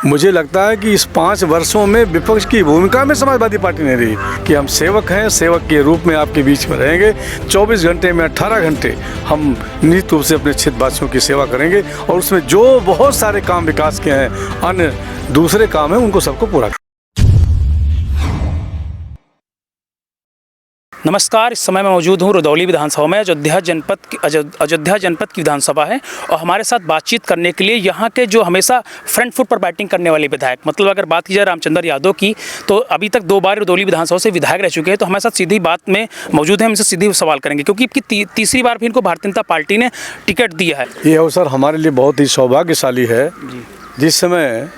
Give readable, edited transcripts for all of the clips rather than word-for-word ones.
मुझे लगता है कि इस 5 वर्षों में विपक्ष की भूमिका में समाजवादी पार्टी ने रही कि हम सेवक हैं, सेवक के रूप में आपके बीच में रहेंगे। 24 घंटे में 18 घंटे हम निश्चित रूप से अपने क्षेत्रवासियों की सेवा करेंगे और उसमें जो बहुत सारे काम विकास के हैं, अन्य दूसरे काम हैं, उनको सबको पूरा। नमस्कार, इस समय मैं मौजूद हूँ रुदौली विधानसभा में। अयोध्या जनपद की विधानसभा है और हमारे साथ बातचीत करने के लिए यहाँ के जो हमेशा फ्रंट फुट पर बैटिंग करने वाले विधायक, मतलब अगर बात की जाए रामचंद्र यादव की, तो अभी तक 2 बार रुदौली विधानसभा से विधायक रह चुके हैं। तो हमारे साथ सीधी बात में मौजूद है, हमसे सीधी सवाल करेंगे क्योंकि इनकी तीसरी बार भी इनको भारतीय जनता पार्टी ने टिकट दिया है। ये अवसर हमारे लिए बहुत ही सौभाग्यशाली है। जिस समय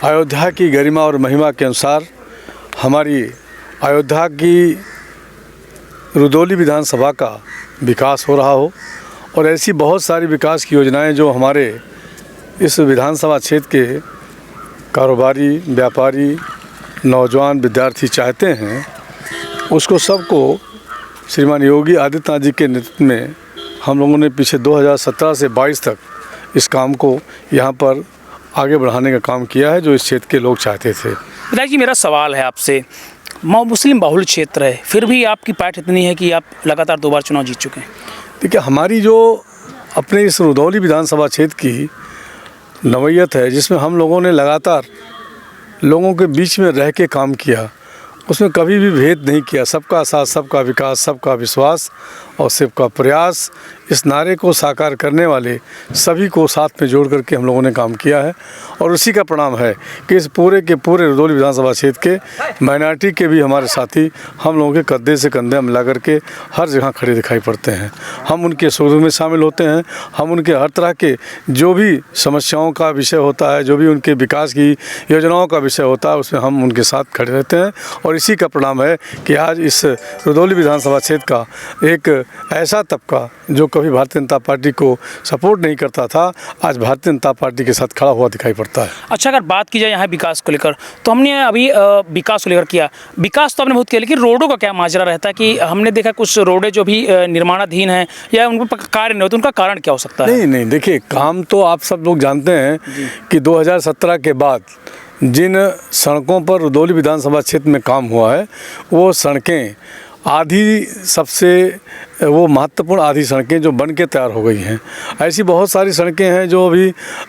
अयोध्या की गरिमा और महिमा के अनुसार हमारी अयोध्या की रुदौली विधानसभा का विकास हो रहा हो और ऐसी बहुत सारी विकास की योजनाएं जो हमारे इस विधानसभा क्षेत्र के कारोबारी, व्यापारी, नौजवान, विद्यार्थी चाहते हैं, उसको सबको श्रीमान योगी आदित्यनाथ जी के नेतृत्व में हम लोगों ने पीछे 2017 से 22 तक इस काम को यहाँ पर आगे बढ़ाने का काम किया है, जो इस क्षेत्र के लोग चाहते थे। विधायक जी, मेरा सवाल है आपसे, मुस्लिम बहुल क्षेत्र है, फिर भी आपकी पार्ट इतनी है कि आप लगातार 2 बार चुनाव जीत चुके हैं। देखिए, हमारी जो अपने इस रुदौली विधानसभा क्षेत्र की नवैयत है, जिसमें हम लोगों ने लगातार लोगों के बीच में रह के काम किया, उसमें कभी भी भेद नहीं किया। सबका साथ, सबका विकास, सबका विश्वास और सबका प्रयास, इस नारे को साकार करने वाले सभी को साथ में जोड़ करके हम लोगों ने काम किया है और उसी का परिणाम है कि इस पूरे के पूरे रुदौली विधानसभा क्षेत्र के माइनॉरिटी के भी हमारे साथी हम लोगों के कंधे से कंधे मिला करके हर जगह खड़े दिखाई पड़ते हैं। हम उनके सुख में शामिल होते हैं, हम उनके हर तरह के जो भी समस्याओं का विषय होता है, जो भी उनके विकास की योजनाओं का विषय होता है, उसमें हम उनके साथ खड़े रहते हैं और इसी का परिणाम है कि आज इस रुदौली विधानसभा क्षेत्र का एक ऐसा तबका जो कभी भारतीय जनता पार्टी को सपोर्ट नहीं करता था, आज भारतीय जनता पार्टी के साथ खड़ा हुआ दिखाई पड़ता है। अच्छा, अगर बात की जाए यहाँ विकास को लेकर, तो हमने अभी विकास को लेकर किया, विकास तो आपने बहुत किया, लेकिन रोडों का क्या माजरा रहता है कि हमने देखा कुछ रोडें जो भी निर्माणाधीन हैं या उन पर कार्य नहीं होते, उनका कारण क्या हो सकता है? नहीं, देखिए, काम तो आप सब लोग जानते हैं कि 2017 के बाद जिन सड़कों पर रुदौली विधानसभा क्षेत्र में काम हुआ है, वो सड़कें आधी, सबसे वो महत्वपूर्ण आधी सड़कें जो बन के तैयार हो गई हैं। ऐसी बहुत सारी सड़कें हैं जो अभी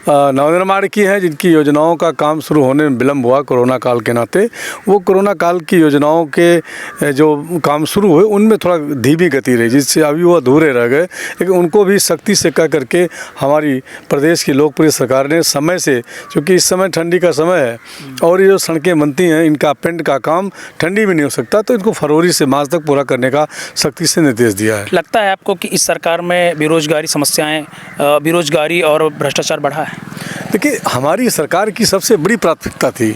नवनिर्माण की हैं, जिनकी योजनाओं का काम शुरू होने में विलम्ब हुआ कोरोना काल के नाते। वो कोरोना काल की योजनाओं के जो काम शुरू हुए, उनमें थोड़ा धीमी गति रही, जिससे अभी वो अधूरे रह गए। लेकिन उनको भी सख्ती से कह करके हमारी प्रदेश की लोकप्रिय सरकार ने समय से, क्योंकि इस समय ठंडी का समय है और ये जो सड़कें बनती हैं, इनका पेंट का काम ठंडी में नहीं हो सकता, तो इनको फरवरी से मार्च तक पूरा करने का सख्ती से निर्देश दिया है। लगता है आपको कि इस सरकार में बेरोजगारी समस्याएं, बेरोजगारी और भ्रष्टाचार बढ़ा है? देखिए, हमारी सरकार की सबसे बड़ी प्राथमिकता थी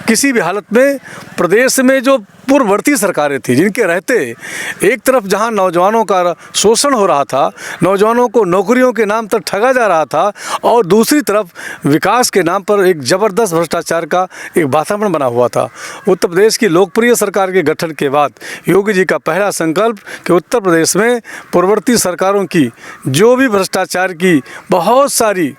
किसी भी हालत में प्रदेश में जो पूर्ववर्ती सरकारें थी, जिनके रहते एक तरफ जहां नौजवानों का शोषण हो रहा था, नौजवानों को नौकरियों के नाम पर ठगा जा रहा था, और दूसरी तरफ विकास के नाम पर एक ज़बरदस्त भ्रष्टाचार का एक वातावरण बना हुआ था। उत्तर प्रदेश की लोकप्रिय सरकार के गठन के बाद योगी जी का पहला संकल्प कि उत्तर प्रदेश में पूर्ववर्ती सरकारों की जो भी भ्रष्टाचार की बहुत सारी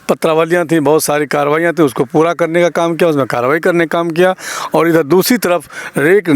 पत्रावलियाँ थी, बहुत सारी कार्रवाइयाँ थी, उसको पूरा करने का काम किया, उसमें कार्रवाई करने का काम किया। और इधर दूसरी तरफ एक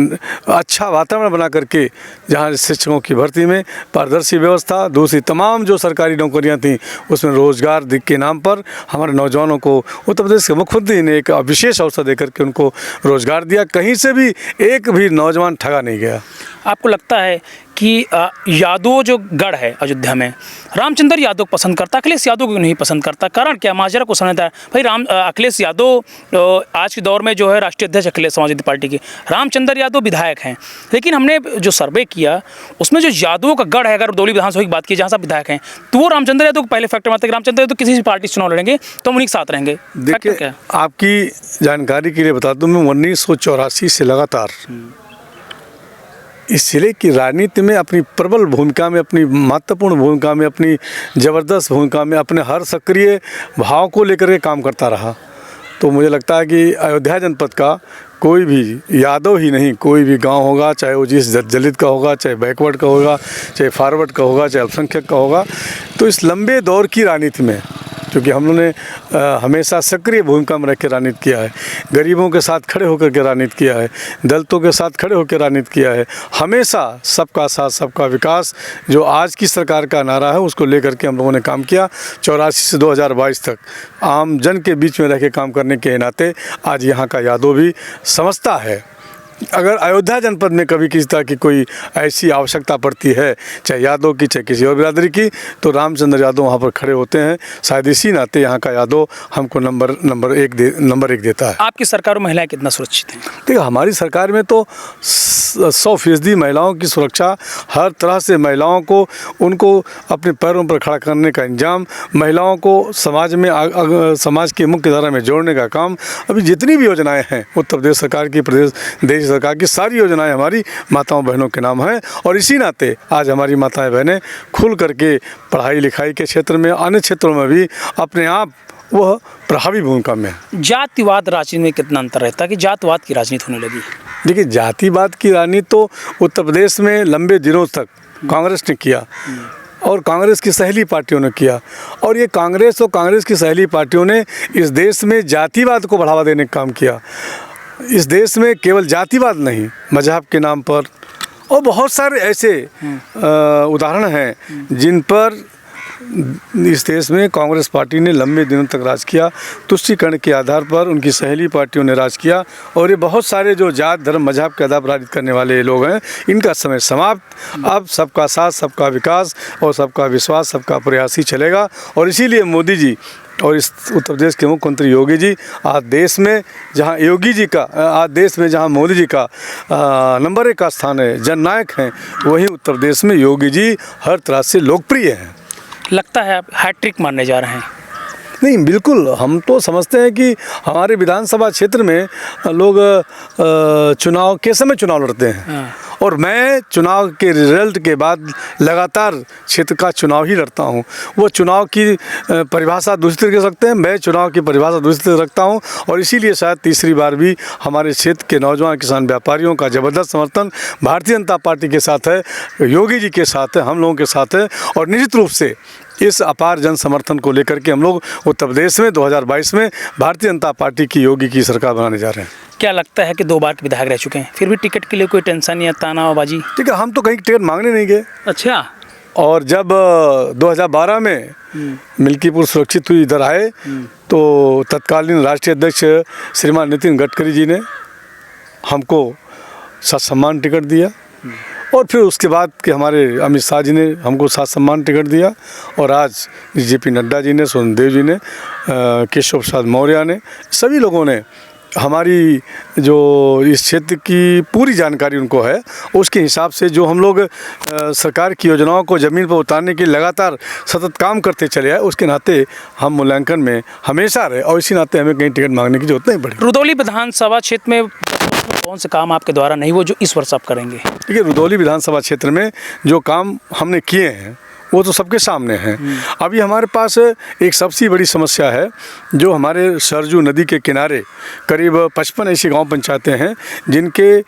अच्छा वातावरण बना करके जहाँ शिक्षकों की भर्ती में पारदर्शी व्यवस्था, दूसरी तमाम जो सरकारी नौकरियाँ थीं उसमें रोज़गार के नाम पर हमारे नौजवानों को उत्तर प्रदेश के मुख्यमंत्री ने एक विशेष अवसर देकर के उनको रोज़गार दिया। कहीं से भी एक भी नौजवान ठगा नहीं गया। आपको लगता है कि यादव जो गढ़ है अयोध्या में, रामचंद्र यादव पसंद करता, अखिलेश यादव को नहीं पसंद करता? कारण क्या, माजरा को समझता है भाई? अखिलेश यादव आज के दौर में जो है राष्ट्रीय अध्यक्ष अखिलेश समाजवादी पार्टी के, रामचंद्र यादव विधायक हैं, लेकिन हमने जो सर्वे किया उसमें जो यादवों का गढ़ है, अगर रुदौली विधानसभा की बात की जहाँ से विधायक हैं, तो वो रामचंद्र यादव को पहले फैक्टर मानते हैं कि रामचंद्र यादव किसी भी पार्टी से चुनाव लड़ेंगे तो हम उन्हीं के साथ रहेंगे। देखिए, आपकी जानकारी के लिए बता दूँ, मैं 1984 से लगातार इस जिले की राजनीति में अपनी प्रबल भूमिका में, अपनी महत्वपूर्ण भूमिका में, अपनी ज़बरदस्त भूमिका में, अपने हर सक्रिय भाव को लेकर के काम करता रहा। तो मुझे लगता है कि अयोध्या जनपद का कोई भी यादव ही नहीं, कोई भी गांव होगा, चाहे वो जिस दलित का होगा, चाहे बैकवर्ड का होगा, चाहे फॉरवर्ड का होगा, चाहे अल्पसंख्यक का होगा, तो इस लंबे दौर की राजनीति में क्योंकि हम लोगों ने हमेशा सक्रिय भूमिका में रह के राजनीति किया है, गरीबों के साथ खड़े होकर के राजनीति किया है, दलितों के साथ खड़े होकर राजनीति किया है। हमेशा सबका साथ सबका विकास जो आज की सरकार का नारा है उसको लेकर के हम लोगों ने काम किया। 84 से 2022 तक आम जन के बीच में रह के काम करने के नाते आज यहाँ का यादव भी समझता है, अगर अयोध्या जनपद में कभी किसी तरह की कोई ऐसी आवश्यकता पड़ती है, चाहे यादव की चाहे किसी और बिरादरी की, तो रामचंद्र यादव वहाँ पर खड़े होते हैं। शायद इसी नाते यहाँ का यादव हमको नंबर एक देता है। आपकी सरकार में महिलाएं कितना सुरक्षित हैं? देखिए, हमारी सरकार में तो 100% महिलाओं की सुरक्षा, हर तरह से महिलाओं को उनको अपने पैरों पर खड़ा करने का इंतजाम, महिलाओं को समाज में समाज की मुख्य धारा में जोड़ने का काम, अभी जितनी भी योजनाएं हैं उत्तर प्रदेश सरकार की, देश सरकार की सारी योजनाएं हमारी माताओं बहनों के नाम हैं। और इसी नाते आज हमारी माताएं बहनें खुल करके पढ़ाई लिखाई के क्षेत्र में, अन्य क्षेत्रों में भी अपने आप वह प्रभावी भूमिका में है। जातिवाद राजनीति में कितना अंतर रहता है कि जातवाद की राजनीति होने लगी? देखिए, जातिवाद की राजनीति तो उत्तर प्रदेश में लंबे दिनों तक कांग्रेस ने किया और कांग्रेस की सहेली पार्टियों ने किया। और ये कांग्रेस और कांग्रेस की सहेली पार्टियों ने इस देश में जातिवाद को बढ़ावा देने का काम किया। इस देश में केवल जातिवाद नहीं, मजहब के नाम पर और बहुत सारे ऐसे उदाहरण हैं जिन पर इस देश में कांग्रेस पार्टी ने लंबे दिनों तक राज किया। तुष्टीकरण के आधार पर उनकी सहेली पार्टियों ने राज किया और ये बहुत सारे जो जात धर्म मजहब के आधार पर राजनीति करने वाले लोग हैं, इनका समय समाप्त। अब सबका साथ सबका विकास और सबका विश्वास सबका प्रयास ही चलेगा। और इसीलिए मोदी जी और इस उत्तर प्रदेश के मुख्यमंत्री योगी जी आज देश में जहां मोदी जी का नंबर 1 का स्थान है, जननायक हैं, वहीं उत्तर प्रदेश में योगी जी हर तरह से लोकप्रिय हैं। लगता है आप हैट्रिक मारने जा रहे हैं? नहीं, बिल्कुल। हम तो समझते हैं कि हमारे विधानसभा क्षेत्र में लोग चुनाव के समय चुनाव लड़ते हैं और मैं चुनाव के रिजल्ट के बाद लगातार क्षेत्र का चुनाव ही लड़ता हूं। वो चुनाव की परिभाषा दूसरी तरीके से रखते हैं, मैं चुनाव की परिभाषा दूसरी तरह रखता हूं। और इसीलिए शायद तीसरी बार भी हमारे क्षेत्र के नौजवान किसान व्यापारियों का ज़बरदस्त समर्थन भारतीय जनता पार्टी के साथ है, योगी जी के साथ है, हम लोगों के साथ है। और निश्चित रूप से इस अपार जन समर्थन को लेकर के हम लोग उत्तर प्रदेश में 2022 में भारतीय जनता पार्टी की योगी की सरकार बनाने जा रहे हैं। क्या लगता है कि 2 बार के विधायक रह चुके हैं, फिर भी टिकट के लिए कोई टेंशन या तनावबाजी? ठीक है, हम तो कहीं टिकट मांगने नहीं गए। अच्छा। और जब 2012 में मिल्कीपुर सुरक्षित हुई इधर आए तो तत्कालीन राष्ट्रीय अध्यक्ष श्रीमान नितिन गडकरी जी ने हमको सम्मान टिकट दिया और फिर उसके बाद कि हमारे अमित शाह जी ने हमको सम्मान टिकट दिया और आज जेपी नड्डा जी ने, सोनदेव जी ने, केशव प्रसाद मौर्य ने, सभी लोगों ने हमारी जो इस क्षेत्र की पूरी जानकारी उनको है, उसके हिसाब से जो हम लोग सरकार की योजनाओं को ज़मीन पर उतारने के लगातार सतत काम करते चले आए, उसके नाते हम मूल्यांकन में हमेशा रहे और इसी नाते हमें कहीं टिकट मांगने की जरूरत नहीं पड़ी। रुदौली विधानसभा क्षेत्र में कौन से काम आपके द्वारा नहीं वो जो इस वर्ष आप करेंगे? देखिए, रुदौली विधानसभा क्षेत्र में जो काम हमने किए हैं वो तो सबके सामने हैं। अभी हमारे पास एक सबसे बड़ी समस्या है, जो हमारे सरजू नदी के किनारे करीब 55 ऐसी गांव पंचायतें हैं जिनके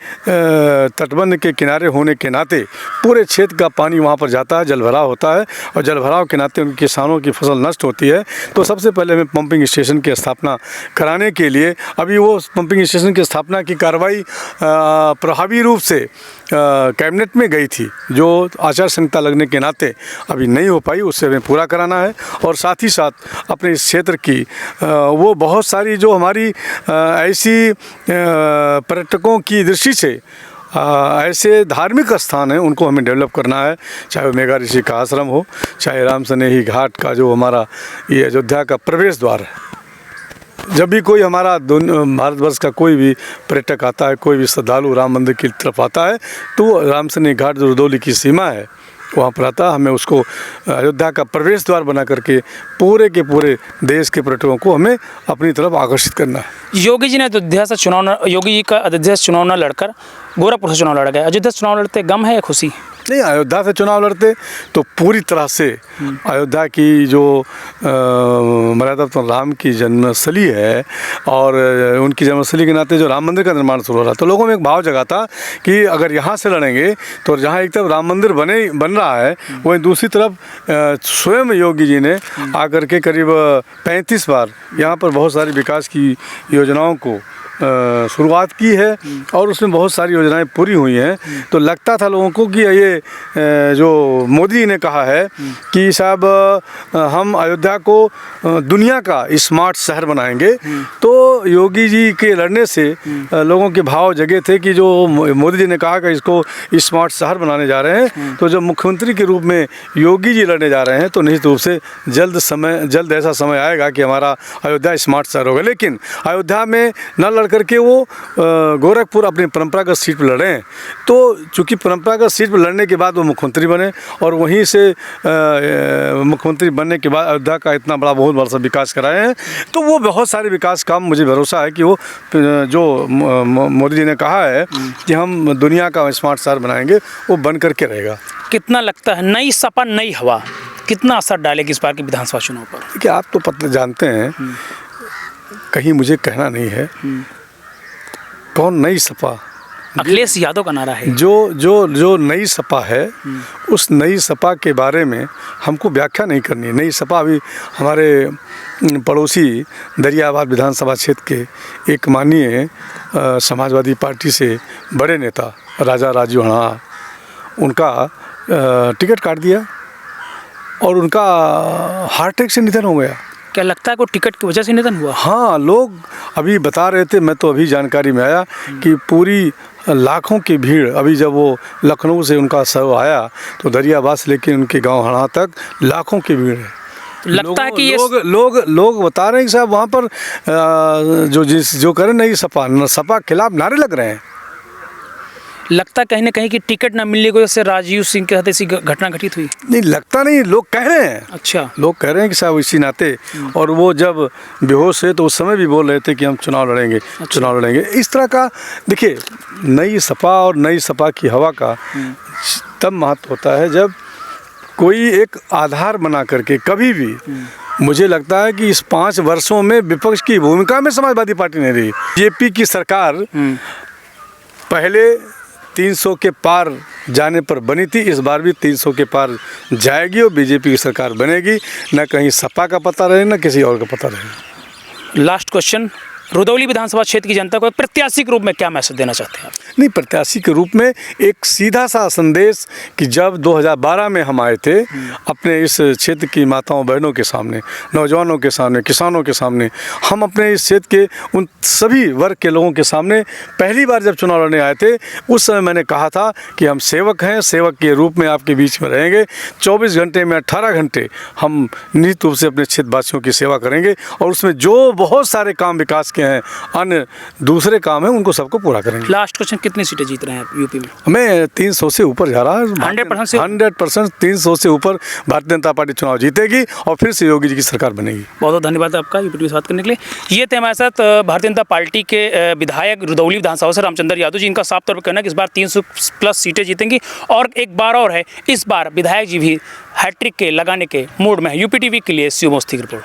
तटबंध के किनारे होने के नाते पूरे क्षेत्र का पानी वहां पर जाता है, जलभराव होता है और जलभराव के नाते उनके किसानों की फसल नष्ट होती है। तो सबसे पहले हमें पंपिंग स्टेशन की स्थापना कराने के लिए अभी वो पंपिंग स्टेशन की स्थापना की कार्रवाई प्रभावी रूप से कैबिनेट में गई थी, जो आचार संहिता लगने के नाते अभी नहीं हो पाई, उससे हमें पूरा कराना है। और साथ ही साथ अपने इस क्षेत्र की वो बहुत सारी जो हमारी ऐसी पर्यटकों की दृष्टि से ऐसे धार्मिक स्थान हैं, उनको हमें डेवलप करना है, चाहे वो मेघा ऋषि का आश्रम हो, चाहे राम सनेही घाट का जो हमारा ये अयोध्या का प्रवेश द्वार है। जब भी कोई हमारा भारतवर्ष का कोई भी पर्यटक आता है, कोई भी श्रद्धालु राम मंदिर की तरफ आता है, तो राम सनेही घाट जो रुदौली की सीमा है वहाँ पर आता, हमें उसको अयोध्या का प्रवेश द्वार बना करके पूरे के पूरे देश के पर्यटकों को हमें अपनी तरफ आकर्षित करना है। योगी जी ने अयोध्या से चुनाव योगी जी का अयोध्या से चुनाव न लड़कर गोरखपुर से चुनाव लड़ गए। अयोध्या से चुनाव लड़ते गम है या खुशी? नहीं, अयोध्या से चुनाव लड़ते तो पूरी तरह से अयोध्या की जो मर्यादा राम की जन्मस्थली है और उनकी जन्मस्थली के नाते जो राम मंदिर का निर्माण शुरू हो रहा, तो लोगों में एक भाव जगा था कि अगर यहाँ से लड़ेंगे तो जहाँ एक तरफ राम मंदिर बन रहा है, वहीं दूसरी तरफ स्वयं योगी जी ने आकर के करीब 35 बार यहाँ पर बहुत सारी विकास की योजनाओं को शुरुआत की है और उसमें बहुत सारी योजनाएं पूरी हुई हैं। तो लगता था लोगों को कि ये जो मोदी जी ने कहा है कि साहब हम अयोध्या को दुनिया का स्मार्ट शहर बनाएंगे, तो योगी जी के लड़ने से लोगों के भाव जगे थे कि जो मोदी जी ने कहा कि इसको स्मार्ट शहर बनाने जा रहे हैं, तो जब मुख्यमंत्री के रूप में योगी जी लड़ने जा रहे हैं तो निश्चित रूप से जल्द ऐसा समय आएगा कि हमारा अयोध्या स्मार्ट शहर होगा। लेकिन अयोध्या में न करके वो गोरखपुर अपनी परंपरागत सीट पर लड़े हैं, तो चूंकि परंपरागत सीट पर लड़ने के बाद वो मुख्यमंत्री बने और वहीं से मुख्यमंत्री बनने के बाद अयोध्या का इतना बहुत बड़ा विकास कराए हैं, तो वो बहुत सारे विकास काम मुझे भरोसा है कि वो जो मोदी जी ने कहा है कि हम दुनिया का स्मार्ट शहर बनाएंगे, वो बन करके रहेगा। कितना लगता है नई सपा नई हवा कितना असर डालेगी इस बार के विधानसभा चुनाव पर? देखिए, आप तो पता जानते हैं, कहीं मुझे कहना नहीं है कौन नई सपा। अखिलेश यादव का नारा है। जो नई सपा है, उस नई सपा के बारे में हमको व्याख्या नहीं करनी है। नई सपा अभी हमारे पड़ोसी दरियाबाद विधानसभा क्षेत्र के एक माननीय समाजवादी पार्टी से बड़े नेता राजा राजू हणा, उनका टिकट काट दिया और उनका हार्ट अटैक से निधन हो गया। क्या लगता है को टिकट की वजह से निधन हुआ? हाँ, लोग अभी बता रहे थे, मैं तो अभी जानकारी में आया कि पूरी लाखों की भीड़, अभी जब वो लखनऊ से उनका शव आया तो दरियाबाद से लेकर उनके गांव हणा तक लाखों की भीड़ है। लगता है कि ये लोग बता रहे हैं कि साहब वहाँ पर जो करें नहीं सपा खिलाफ नारे लग रहे हैं। लगता कहीं ना कहीं कि टिकट ना मिलने की वजह से राजीव सिंह के साथ ऐसी घटना घटित हुई? नहीं, लगता नहीं, लोग कह रहे हैं। अच्छा, लोग कह रहे हैं कि साहब इसी नाते, और वो जब बेहोश है तो उस समय भी बोल रहे थे कि हम चुनाव लड़ेंगे। अच्छा। चुनाव लड़ेंगे इस तरह का। देखिए, नई सपा और नई सपा की हवा का तब महत्व होता है जब कोई एक आधार बना करके, कभी भी मुझे लगता है कि इस 5 वर्षों में विपक्ष की भूमिका में समाजवादी पार्टी नहीं रही। बीजेपी की सरकार पहले 300 के पार जाने पर बनी थी, इस बार भी 300 के पार जाएगी और बीजेपी की सरकार बनेगी। न कहीं सपा का पता रहे, न किसी और का पता रहे। लास्ट क्वेश्चन, रुदौली विधानसभा क्षेत्र की जनता को एक प्रत्याशी के रूप में क्या मैसेज देना चाहते हैं आप? नहीं, प्रत्याशी के रूप में एक सीधा सा संदेश कि जब 2012 में हम आए थे, अपने इस क्षेत्र की माताओं बहनों के सामने, नौजवानों के सामने, किसानों के सामने, हम अपने इस क्षेत्र के उन सभी वर्ग के लोगों के सामने पहली बार जब चुनाव लड़ने आए थे, उस समय मैंने कहा था कि हम सेवक हैं, सेवक के रूप में आपके बीच में रहेंगे। 24 घंटे में 18 घंटे हम निश्चित रूप से अपने क्षेत्रवासियों की सेवा करेंगे और उसमें जो बहुत सारे काम विकास के हैं, अन्य दूसरे काम हैं, उनको सबको पूरा करेंगे। लास्ट क्वेश्चन, कितनी सीटें जीत रहे हैं आप यूपी में? हमें 300 से ऊपर जा रहा है। 100% 300 से ऊपर भारतीय जनता पार्टी चुनाव जीतेगी और फिर से योगी जी की सरकार बनेगी। बहुत बहुत धन्यवाद आपका यूपी से बात करने के लिए। ये थे हमारे साथ भारतीय जनता पार्टी के विधायक रुदौली विधानसभा से रामचंद्र यादव जी। इनका साफ तौर पर कहना है कि इस बार 300+ सीटें जीतेंगी और एक बार और है, इस बार विधायक जी भी हैट्रिक के लगाने के मूड में है। यूपी टीवी के लिए शिव मोस्ती की रिपोर्ट।